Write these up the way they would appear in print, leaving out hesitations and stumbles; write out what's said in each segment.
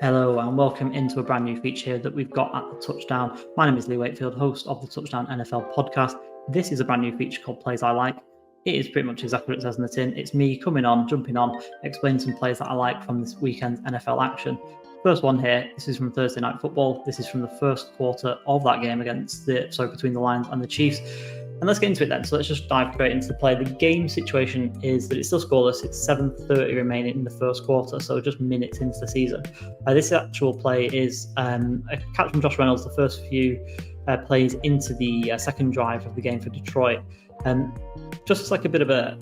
Hello and welcome into a brand new feature that we've got at The Touchdown. My name is Lee Wakefield, host of the Touchdown NFL podcast. This is a brand new feature called Plays I Like. It is pretty much exactly what it says in the tin. It's me jumping on, explaining some plays that I like from this weekend's NFL action. First one here, this is from Thursday Night Football. This is from the first quarter of that game between the Lions and the Chiefs. And let's get into it then. So let's just dive straight into the play. The game situation is that it's still scoreless. It's 7:30 remaining in the first quarter, so just minutes into the season. This actual play is a catch from Josh Reynolds, the first few plays into the second drive of the game for Detroit. Just like a bit of a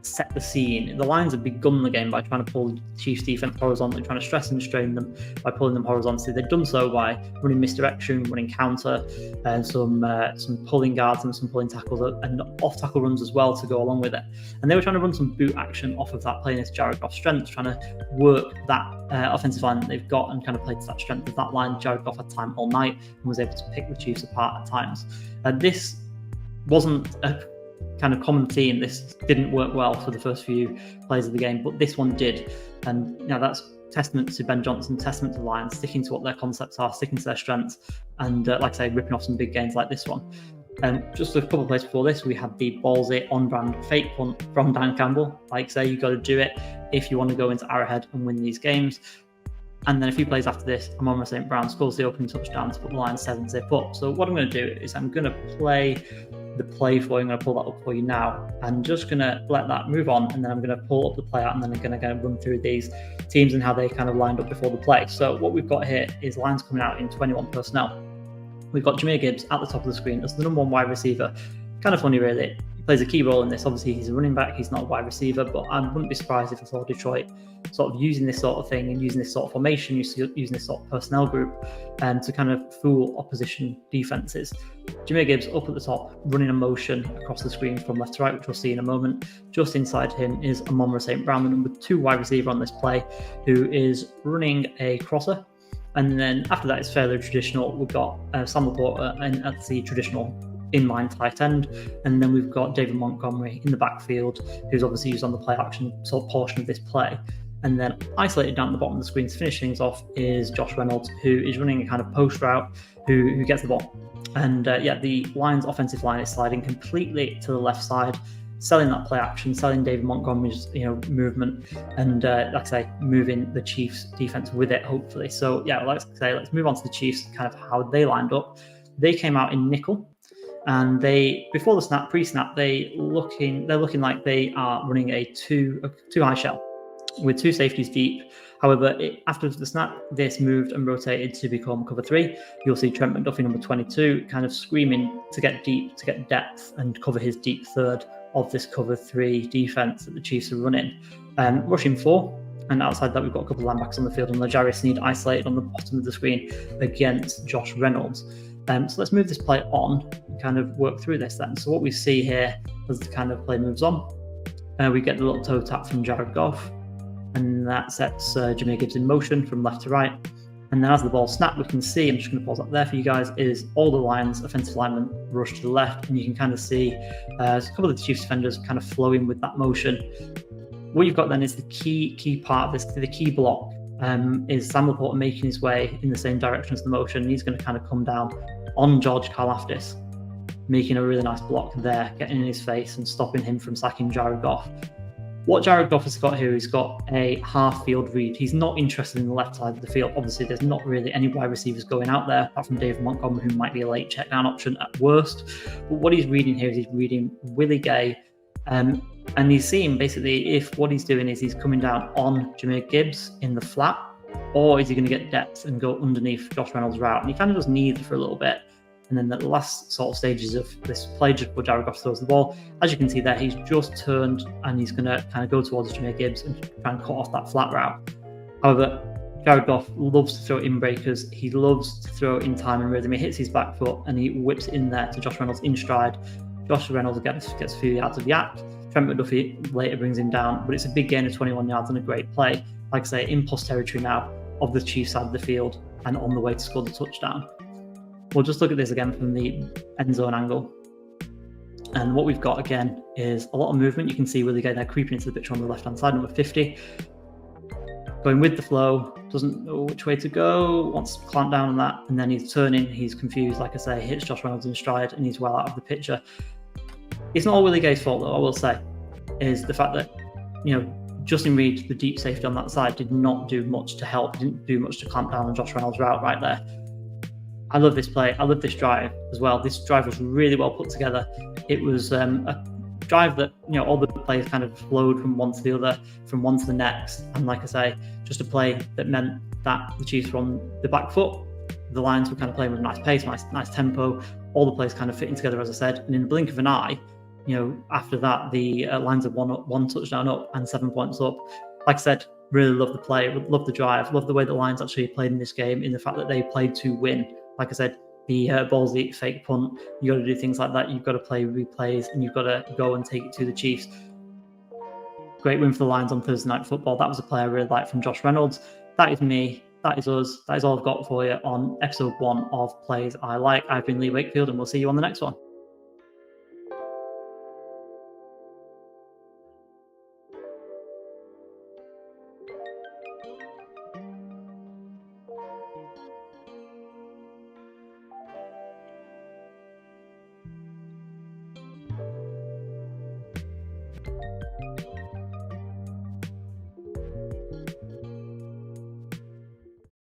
set the scene. The Lions have begun the game by trying to pull the Chiefs defense horizontally, trying to stress and strain them by pulling them horizontally. They've done so by running misdirection, running counter, and some pulling guards and some pulling tackles and off-tackle runs as well to go along with it. And they were trying to run some boot action off of that, playing its Jared Goff's strength, trying to work that offensive line that they've got and kind of play to that strength of that line. Jared Goff had time all night and was able to pick the Chiefs apart at times. This wasn't a kind of common theme. This didn't work well for the first few plays of the game, but this one did. And that's testament to Ben Johnson, testament to the Lions, sticking to what their concepts are, sticking to their strengths, and like I say, ripping off some big gains like this one. Just a couple of plays before this, we had the ballsy on-brand fake punt from Dan Campbell. Like say, you got to do it if you want to go into Arrowhead and win these games. And then a few plays after this, Amon-Ra St. Brown scores the opening touchdown to put the Lions 7-zip up. So what I'm going to do is I'm going to play the play for you. I'm going to pull that up for you now. I'm just going to let that move on, and then I'm going to pull up the play out, and then I'm going to run through these teams and how they kind of lined up before the play. So what we've got here is Lions coming out in 21 personnel. We've got Jahmyr Gibbs at the top of the screen as the number one wide receiver. Kind of funny, really. He plays a key role in this. Obviously, he's a running back. He's not a wide receiver, but I wouldn't be surprised if I saw Detroit sort of using this sort of thing and using this sort of formation, using this sort of personnel group to kind of fool opposition defenses. Jahmyr Gibbs up at the top, running a motion across the screen from left to right, which we'll see in a moment. Just inside him is Amon-Ra St. Brown, the number 2 wide receiver on this play, who is running a crosser. And then after that, it's fairly traditional. We've got Sam Laporta at the traditional inline tight end, and then we've got David Montgomery in the backfield, who's obviously used on the play action sort of portion of this play. And then isolated down at the bottom of the screen to finish things off is Josh Reynolds, who is running a kind of post route, who gets the ball. And the Lions offensive line is sliding completely to the left side, selling that play action, selling David Montgomery's movement, and like I say, moving the Chiefs defense with it, hopefully. So let's move on to the Chiefs, kind of how they lined up. They came out in nickel. And before the snap, pre-snap, they're looking like they are running a two high shell with 2 safeties deep. However, after the snap, this moved and rotated to become cover 3. You'll see Trent McDuffie, number 22, kind of screaming to get deep, to get depth, and cover his deep third of this cover 3 defense that the Chiefs are running. Rushing 4. And outside that, we've got a couple of linebackers on the field, and L'Jarius Sneed isolated on the bottom of the screen against Josh Reynolds. So let's move this play on and kind of work through this then. So what we see here as the kind of play moves on, we get the little toe tap from Jared Goff, and that sets Jahmyr Gibbs in motion from left to right. And then as the ball snapped, we can see, I'm just going to pause up there for you guys, is all the Lions offensive linemen rush to the left, and you can kind of see a couple of the Chiefs defenders kind of flowing with that motion. What you've got then is the key part of this, the key block, is Sam Laporta making his way in the same direction as the motion. He's going to kind of come down on George Karlaftis, making a really nice block there, getting in his face and stopping him from sacking Jared Goff. What Jared Goff has got here, he's got a half field read. He's not interested in the left side of the field. Obviously, there's not really any wide receivers going out there, apart from David Montgomery, who might be a late check down option at worst. But what he's reading here is he's reading Willie Gay, and he's seeing basically if what he's doing is he's coming down on Jahmyr Gibbs in the flat, or is he going to get depth and go underneath Josh Reynolds' route? And he kind of does neither for a little bit. And then the last sort of stages of this play, just before Jared Goff throws the ball, as you can see there, he's just turned and he's going to kind of go towards Jahmyr Gibbs and try and cut off that flat route. However, Jared Goff loves to throw in breakers. He loves to throw in time and rhythm. He hits his back foot and he whips it in there to Josh Reynolds in stride. Josh Reynolds gets a few yards of the act. Trent McDuffie later brings him down, but it's a big gain of 21 yards and a great play. Like I say, in post territory now of the Chiefs side of the field and on the way to score the touchdown. We'll just look at this again from the end zone angle. And what we've got again is a lot of movement. You can see Willie Gay there creeping into the picture on the left-hand side, number 50. going with the flow, doesn't know which way to go, wants to clamp down on that, and then he's turning, he's confused, like I say, hits Josh Reynolds in stride, and he's well out of the picture. It's not all Willie Gay's fault, though, I will say, is the fact that, Justin Reed, the deep safety on that side, did not do much to help, didn't do much to clamp down on Josh Reynolds' route right there. I love this play. I love this drive as well. This drive was really well put together. It was a drive that, all the players kind of flowed from one to the other, from one to the next. And like I say, just a play that meant that the Chiefs were on the back foot. The Lions were kind of playing with a nice pace, nice tempo. All the players kind of fitting together, as I said. And in the blink of an eye, after that, the Lions had one touchdown up and 7 points up. Like I said, really love the play, love the drive, love the way the Lions actually played in this game, in the fact that they played to win. Like I said, the ballsy fake punt, you got to do things like that. You've got to play replays, and you've got to go and take it to the Chiefs. Great win for the Lions on Thursday Night Football. That was a play I really liked from Josh Reynolds. That is me. That is us. That is all I've got for you on episode 1 of Plays I Like. I've been Lee Wakefield, and we'll see you on the next one.